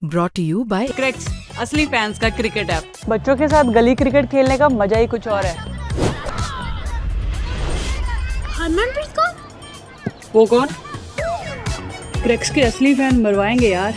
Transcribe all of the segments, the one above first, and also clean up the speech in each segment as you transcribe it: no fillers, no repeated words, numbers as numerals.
Brought to you by cracks, असली fans का cricket app. बच्चों के साथ गली क्रिकेट खेलने का मजा ही कुछ और है। हरमनप्रीत कौर? वो कौन? क्रैक्स के असली फैन मरवाएंगे यार।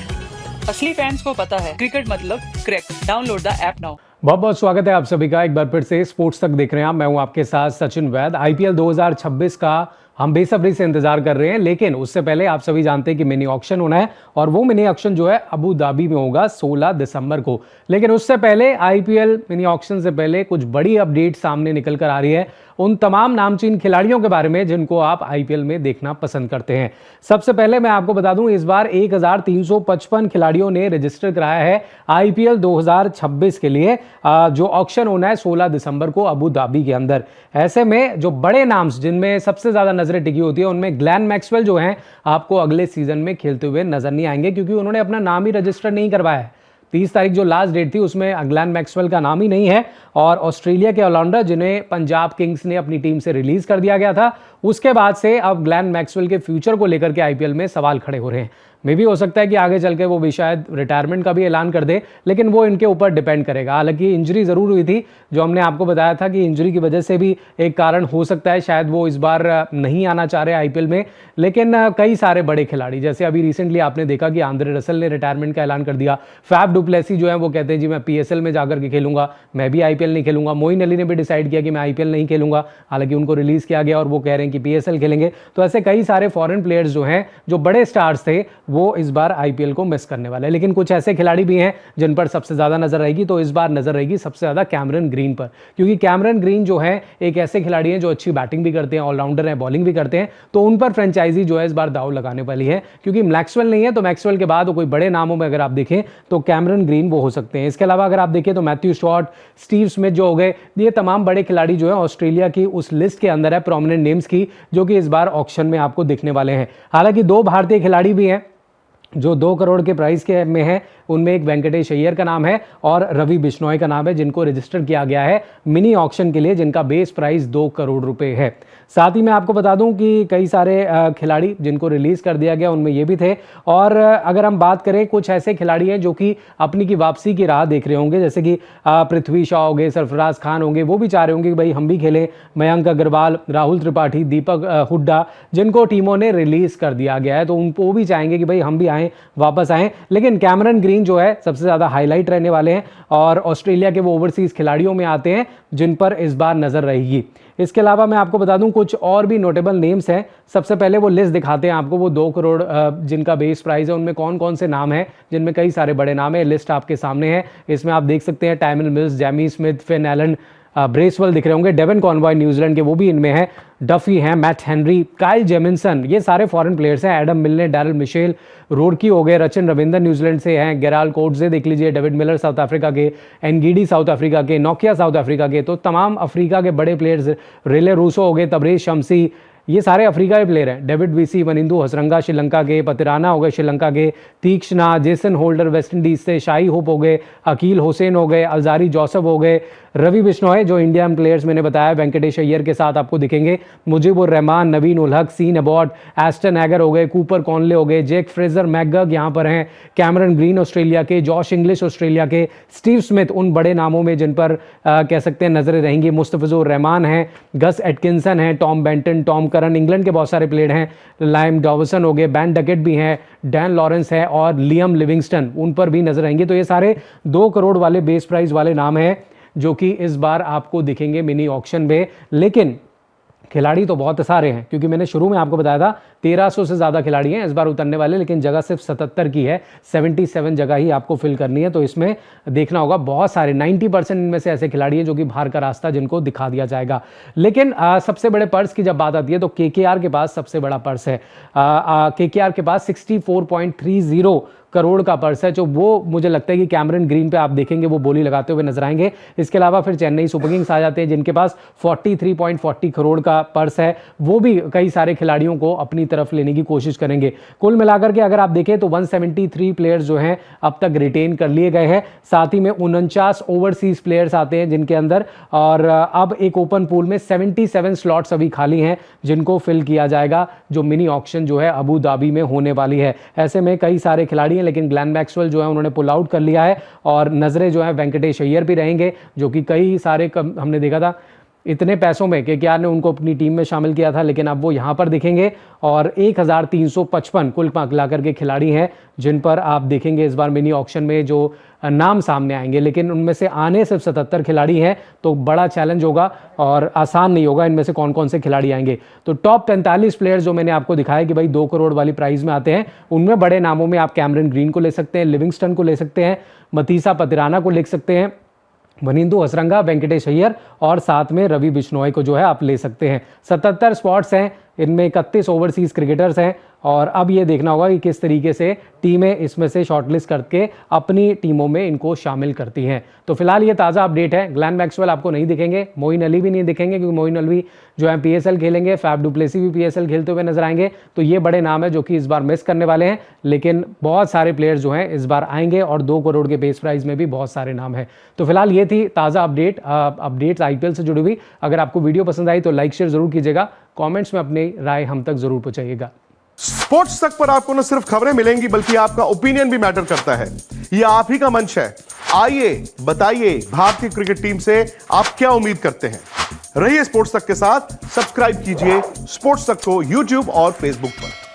असली फैंस को पता है क्रिकेट मतलब cracks. Download the app now. बहुत बहुत स्वागत है आप सभी का एक बार फिर से स्पोर्ट्स तक देख रहे हैं आप। मैं हूं आपके साथ सचिन वैद। आईपीएल 2026 का हम बेसब्री से इंतजार कर रहे हैं, लेकिन उससे पहले आप सभी जानते हैं कि मिनी ऑक्शन होना है और वो मिनी ऑक्शन जो है अबू धाबी में होगा 16 दिसंबर को। लेकिन उससे पहले आईपीएल मिनी ऑक्शन से पहले कुछ बड़ी अपडेट सामने निकल कर आ रही है उन तमाम नामचीन खिलाड़ियों के बारे में जिनको आप आईपीएल में देखना पसंद करते हैं। सबसे पहले मैं आपको बता दूं, इस बार 1355 खिलाड़ियों ने रजिस्टर कराया है आईपीएल 2026 के लिए, जो ऑक्शन होना है 16 दिसंबर को अबू धाबी के अंदर। ऐसे में जो बड़े नाम्स जिनमें सबसे ज्यादा नजरें टिकी होती है उनमें ग्लेन मैक्सवेल जो हैं आपको अगले सीजन में खेलते हुए नजर नहीं आएंगे, क्योंकि उन्होंने अपना नाम ही रजिस्टर नहीं करवाया है। 30 तारीख जो लास्ट डेट थी उसमें ग्लेन मैक्सवेल का नाम ही नहीं है। और ऑस्ट्रेलिया के ऑलराउंडर जिन्हें पंजाब किंग्स ने अपनी टीम से रिलीज कर दिया गया था, उसके बाद से अब ग्लेन मैक्सवेल के फ्यूचर को लेकर के आईपीएल में सवाल खड़े हो रहे हैं। मे भी हो सकता है कि आगे चल के वो भी शायद रिटायरमेंट का भी ऐलान कर दे, लेकिन वो इनके ऊपर डिपेंड करेगा। हालांकि इंजरी जरूर हुई थी, जो हमने आपको बताया था कि इंजरी की वजह से भी एक कारण हो सकता है शायद वो इस बार नहीं आना चाह रहे आईपीएल में। लेकिन कई सारे बड़े खिलाड़ी, जैसे अभी रिसेंटली आपने देखा कि आंद्रे रसल ने रिटायरमेंट का ऐलान कर दिया। फैफ डु प्लेसी जो है वो कहते हैं जी मैं पीएसएल में जाकर के खेलूंगा, मैं भी आईपीएल नहीं खेलूंगा। मोइन अली ने भी डिसाइड किया कि मैं आईपीएल नहीं खेलूंगा, हालांकि उनको रिलीज किया गया और वो कह रहे हैं कि पीएसएल खेलेंगे। तो ऐसे कई सारे फॉरेन प्लेयर्स जो हैं, जो बड़े स्टार्स थे, वो इस बार आईपीएल को मिस करने वाले हैं। लेकिन कुछ ऐसे खिलाड़ी भी हैं जिन पर सबसे ज्यादा नजर रहेगी, तो इस बार नजर रहेगी सबसे ज्यादा कैमरन ग्रीन पर, क्योंकि कैमरन ग्रीन जो है एक ऐसे खिलाड़ी हैं जो अच्छी बैटिंग भी करते हैं, ऑलराउंडर हैं, बॉलिंग भी करते हैं। तो उन पर फ्रेंचाइजी जो है इस बार दाव लगाने वाली है, क्योंकि मैक्सवेल नहीं है तो मैक्सवेल के बाद कोई बड़े नामों में अगर आप देखें तो कैमरन ग्रीन वो हो सकते हैं। इसके अलावा अगर आप देखें तो मैथ्यू शॉट, स्टीव स्मिथ जो हो गए, ये तमाम बड़े खिलाड़ी जो है ऑस्ट्रेलिया की उस लिस्ट के अंदर है प्रोमिनेंट नेम्स की, जो कि इस बार ऑक्शन में आपको दिखने वाले हैं। हालांकि दो भारतीय खिलाड़ी भी हैं जो 2 करोड़ के प्राइस के में है। उनमें एक वेंकटेश अय्यर का नाम है और रवि बिश्नोई का नाम है, जिनको रजिस्टर किया गया है मिनी ऑक्शन के लिए, जिनका बेस प्राइस 2 करोड़ रुपए है। साथ ही मैं आपको बता दूं कि कई सारे खिलाड़ी जिनको रिलीज कर दिया गया उनमें ये भी थे। और अगर हम बात करें, कुछ ऐसे खिलाड़ी हैं जो कि अपनी की वापसी की राह देख रहे होंगे, जैसे कि पृथ्वी शॉ हो गए, सरफराज खान होंगे, वो भी चाह रहे होंगे कि भाई हम भी खेलें। मयंक अग्रवाल, राहुल त्रिपाठी, दीपक हुड्डा, जिनको टीमों ने रिलीज कर दिया गया है, तो उनको भी चाहेंगे कि भाई हम भी आएँ, वापस आएँ। लेकिन कैमरन ग्रीन जो है सबसे ज़्यादा हाईलाइट रहने वाले हैं और ऑस्ट्रेलिया के वो ओवरसीज खिलाड़ियों में आते हैं जिन पर इस बार नजर रहेगी। इसके अलावा मैं आपको बता दूं कुछ और भी नोटेबल नेम्स हैं। सबसे पहले वो लिस्ट दिखाते हैं आपको, वो 2 करोड़ जिनका बेस प्राइस है, उनमें कौन कौन से नाम हैं, जिनमें कई सारे बड़े नाम है। लिस्ट आपके सामने है, इसमें आप देख सकते हैं Tymal Mills, Jamie Smith, Finn Allen, Bracewell दिख रहे होंगे, डेवन कॉनवॉय न्यूजीलैंड के, वो भी इनमें है, डफी हैं, मैट हेनरी, काइल जेमिंसन, ये सारे फॉरेन प्लेयर्स हैं। एडम मिलने, डैरल मिशेल, रोडकी हो गए, रचिन रविंद्रन न्यूजीलैंड से हैं, गेराल्ड कोट्जे देख लीजिए, डेविड मिलर साउथ अफ्रीका के, एनगीडी साउथ अफ्रीका के, नोकिया साउथ अफ्रीका के। तो तमाम अफ्रीका के बड़े प्लेयर्स, रेले रूसो हो गए, तबरेज शमसी, ये सारे अफ्रीका के प्लेयर हैं। डेविड वीसी, वनिंदु हसरंगा श्रीलंका के, पतिराना हो गए श्रीलंका के, तीक्ष्णा, जेसन होल्डर वेस्ट इंडीज से, शाही होप हो गए, अकील हुसैन हो गए, अलजारी जोसेफ हो गए, रवि बिश्नोई जो इंडियन प्लेयर्स मैंने बताया, वेंकटेश अय्यर के साथ आपको दिखेंगे, मुजीबुर रहमान, नवीन ul Haq, scene Abbott, Aston eager हो गए, कूपर कॉनले हो गए, जेक फ्रेजर मैकगर्ग यहाँ पर हैं, कैमरन ग्रीन ऑस्ट्रेलिया के, जॉश इंग्लिश ऑस्ट्रेलिया के, स्टीव स्मिथ उन बड़े नामों में जिन पर कह सकते हैं नजरें रहेंगी, मुस्तफिजुर रहमान हैं, गस एटकिंसन हैं, Tom Benton, Tom Curran, England के बहुत सारे प्लेयर हैं, लाइम डॉवसन हो गए, बैन डकेट भी हैं, डैन लॉरेंस है और लियम लिविंगस्टन, उन पर भी नजर आएंगे। तो ये सारे 2 करोड़ वाले बेस प्राइस वाले नाम हैं जो कि इस बार आपको दिखेंगे मिनी ऑक्शन में। लेकिन खिलाड़ी तो बहुत सारे हैं, क्योंकि मैंने शुरू में आपको बताया था 1300 से ज़्यादा खिलाड़ी हैं इस बार उतरने वाले, लेकिन जगह सिर्फ 77 की है, 77 जगह ही आपको फिल करनी है। तो इसमें देखना होगा, बहुत सारे 90% इनमें से ऐसे खिलाड़ी हैं जो कि बाहर का रास्ता जिनको दिखा दिया जाएगा। लेकिन सबसे बड़े पर्स की जब बात आती है तो केकेआर के पास सबसे बड़ा पर्स है। केकेआर के पास 64.30 करोड़ का पर्स है, जो वो मुझे लगता है कि कैमरन ग्रीन पे आप देखेंगे वो बोली लगाते हुए नजर आएंगे। इसके अलावा फिर चेन्नई सुपर किंग्स आ जाते हैं जिनके पास 43.40 करोड़ का पर्स है, वो भी कई सारे खिलाड़ियों को अपनी तरफ लेने की कोशिश करेंगे। कुल मिलाकर के अगर आप देखें तो 173 प्लेयर्स जो हैं अब तक रिटेन कर लिए गए हैं, साथ ही में 49 ओवरसीज प्लेयर्स आते हैं जिनके अंदर, और अब एक ओपन पूल में 77 स्लॉट्स अभी खाली हैं जिनको फिल किया जाएगा, जो मिनी ऑक्शन जो है अबू धाबी में होने वाली है। ऐसे में कई सारे खिलाड़ी हैं, लेकिन ग्लेन मैक्सवेल जो है उन्होंने पुल आउट कर लिया है और नज़रें जो है वेंकटेश अय्यर भी रहेंगे, जो कि कई सारे हमने देखा था इतने पैसों में केकेआर ने उनको अपनी टीम में शामिल किया था, लेकिन अब वो यहाँ पर दिखेंगे। और 1355 कुल मिला करके खिलाड़ी हैं जिन पर आप देखेंगे इस बार मिनी ऑक्शन में जो नाम सामने आएंगे, लेकिन उनमें से आने सिर्फ 77 खिलाड़ी हैं, तो बड़ा चैलेंज होगा और आसान नहीं होगा इनमें से कौन कौन से खिलाड़ी आएंगे। तो टॉप 45 प्लेयर्स जो मैंने आपको दिखाया कि भाई 2 करोड़ वाली प्राइस में आते हैं, उनमें बड़े नामों में आप कैमरन ग्रीन को ले सकते हैं, लिविंगस्टन को ले सकते हैं, मतीसा पतिराना को ले सकते हैं, वनिंदु हसरंगा, वेंकटेश अय्यर और साथ में रवि बिश्नोई को जो है आप ले सकते हैं। 77 स्पॉट्स हैं, इनमें 31 ओवरसीज क्रिकेटर्स हैं और अब ये देखना होगा कि किस तरीके से टीमें इसमें से शॉर्टलिस्ट करके अपनी टीमों में इनको शामिल करती हैं। तो फिलहाल ये ताज़ा अपडेट है। ग्लेन मैक्सवेल आपको नहीं दिखेंगे, मोइन अली भी नहीं दिखेंगे क्योंकि मोइन अली जो है पीएसएल खेलेंगे, फैफ डु प्लेसी भी पीएसएल खेलते हुए नजर आएंगे। तो ये बड़े नाम है जो कि इस बार मिस करने वाले हैं, लेकिन बहुत सारे प्लेयर्स जो हैं इस बार आएंगे और 2 करोड़ के बेस प्राइस में भी बहुत सारे नाम हैं। तो फिलहाल ये थी ताज़ा अपडेट्स आईपीएल से जुड़ी हुई। अगर आपको वीडियो पसंद आई तो लाइक शेयर जरूर कीजिएगा, कमेंट्स में अपनी राय हम तक जरूर पहुंचाइएगा। स्पोर्ट्स तक पर आपको न सिर्फ खबरें मिलेंगी बल्कि आपका ओपिनियन भी मैटर करता है। यह आप ही का मंच है। आइए बताइए भारतीय क्रिकेट टीम से आप क्या उम्मीद करते हैं। रहिए स्पोर्ट्स तक के साथ, सब्सक्राइब कीजिए स्पोर्ट्स तक को यूट्यूब और फेसबुक पर।